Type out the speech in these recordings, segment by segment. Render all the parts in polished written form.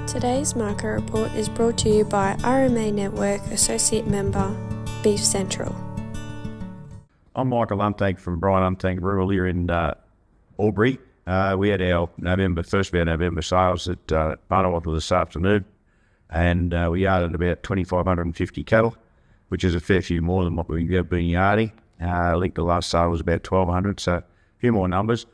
Today's market report is brought to you by RMA Network Associate member, Beef Central. I'm Michael Unthank from Brian Unthank Rural here in Albury. We had our first of our November sales at Barnawartha this afternoon, and we yarded about 2,550 cattle, which is a fair few more than what we've been yarding. I think the last sale was about 1,200, so a few more numbers.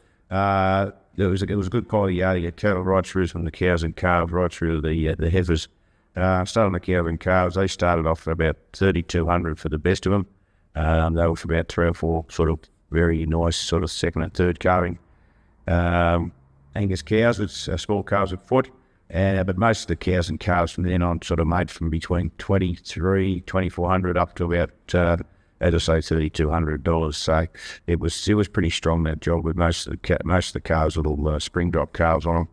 It was a good quality yarding of cattle right through from the cows and calves, right through the heifers. Starting the cows and calves, they started off at about 3,200 for the best of them. They were for about 3 or 4 sort of very nice sort of second and third calving. Angus cows with small calves at foot, but most of the cows and calves from then on sort of made from between 2,400 up to about as I say, $3,200. So it was pretty strong, that job, with most of the calves, little spring drop calves on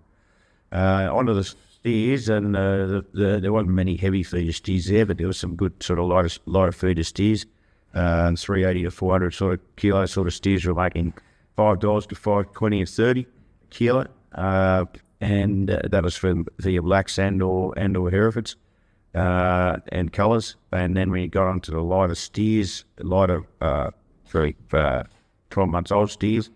them. Onto the steers, and there wasn't many heavy feeder steers there, but there was some good sort of lighter feeder steers. 380 to 400 sort of kilo sort of steers were making $5 to $5.20 and 30 kilo, and that was for the blacks and or Herefords. And colours, and then we got onto the lighter steers, 12 months old steers,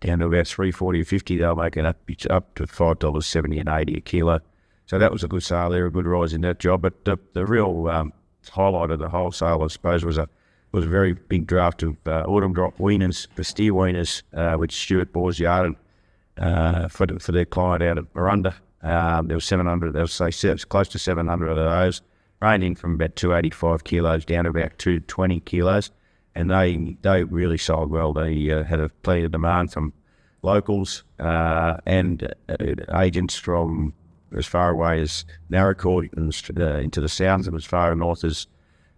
down to about 340 or 50. They were making up to $5.70 and 80 a kilo. So that was a good sale there, a good rise in that job. But the real highlight of the whole sale, I suppose, was a very big draft of autumn drop weaners, the steer weaners, which Stuart Boers yarded for their client out of Barnawartha. There was 700, close to 700 of those, ranging from about 285 kilos down to about 220 kilos, and they really sold well. They had plenty of demand from locals and agents from as far away as Narracorde and into the Sounds, and as far north as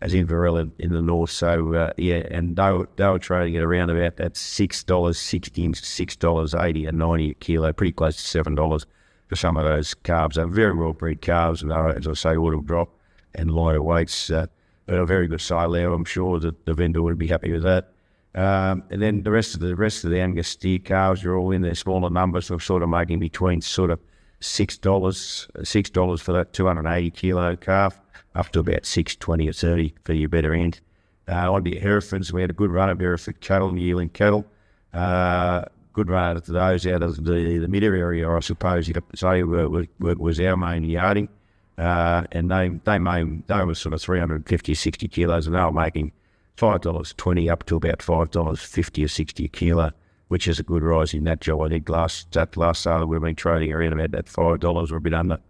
Inverell in the north. So and they were trading at around about that $6.60 and $6.80 and 90 a kilo, pretty close to $7 for some of those calves. They're very well bred calves, and as I say, autumn drop and lighter weights. But a very good sale there. I'm sure that the vendor would be happy with that. And then the rest of the Angus steer calves are all in their smaller numbers. We're sort of making between sort of $6 for that 280 kilo calf, up to about $6.20 or 30 for your better end. On the Herefords, we had a good run of Hereford cattle, yearling cattle. Good run out of those out of the mid area, I suppose you have to say, was our main yarding. And they were sort of 350, 60 kilos, and they were making $5.20 up to about $5.50 or 60 a kilo, which is a good rise in that job. I think last sale we've been trading around about that $5 or a bit under.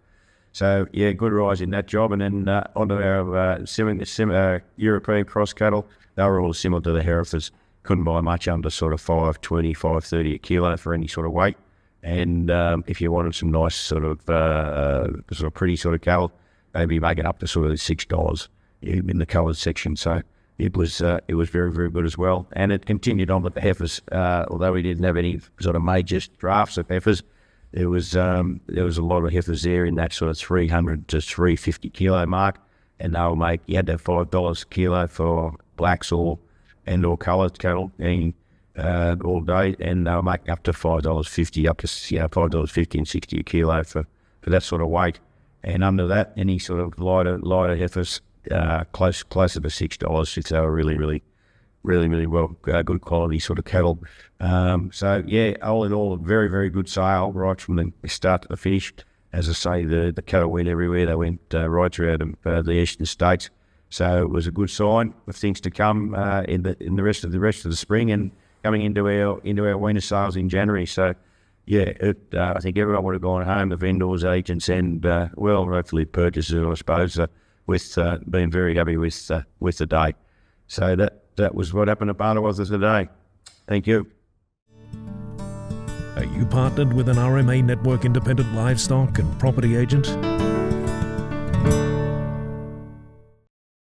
So yeah, good rise in that job. And then onto our European cross cattle, they were all similar to the Herefords. Couldn't buy much under sort of $5.20, $5.30 a kilo for any sort of weight. And if you wanted some nice sort of pretty sort of cattle, they'd be making up to sort of $6 in the coloured section. So it was very, very good as well. And it continued on with the heifers, although we didn't have any sort of major drafts of heifers. There was a lot of heifers there in that sort of 300 to 350 kilo mark, and they will you had that $5 a kilo for blacks or coloured cattle all day, and they were making up to $5.50, up to $5.50 and 60 a kilo for that sort of weight. And under that, any sort of lighter heifers closer to $6, since they were really well good quality sort of cattle. So yeah, all in all, a very, very good sale right from the start to the finish. As I say, the cattle went everywhere. They went right throughout the eastern states. So it was a good sign of things to come in the rest of the spring and coming into our winter sales in January. So yeah, I think everyone would have gone home, the vendors, agents, and hopefully purchasers, I suppose, with being very happy with the day. So that was what happened at Barnawartha today. Thank you. Are you partnered with an RMA Network independent livestock and property agent?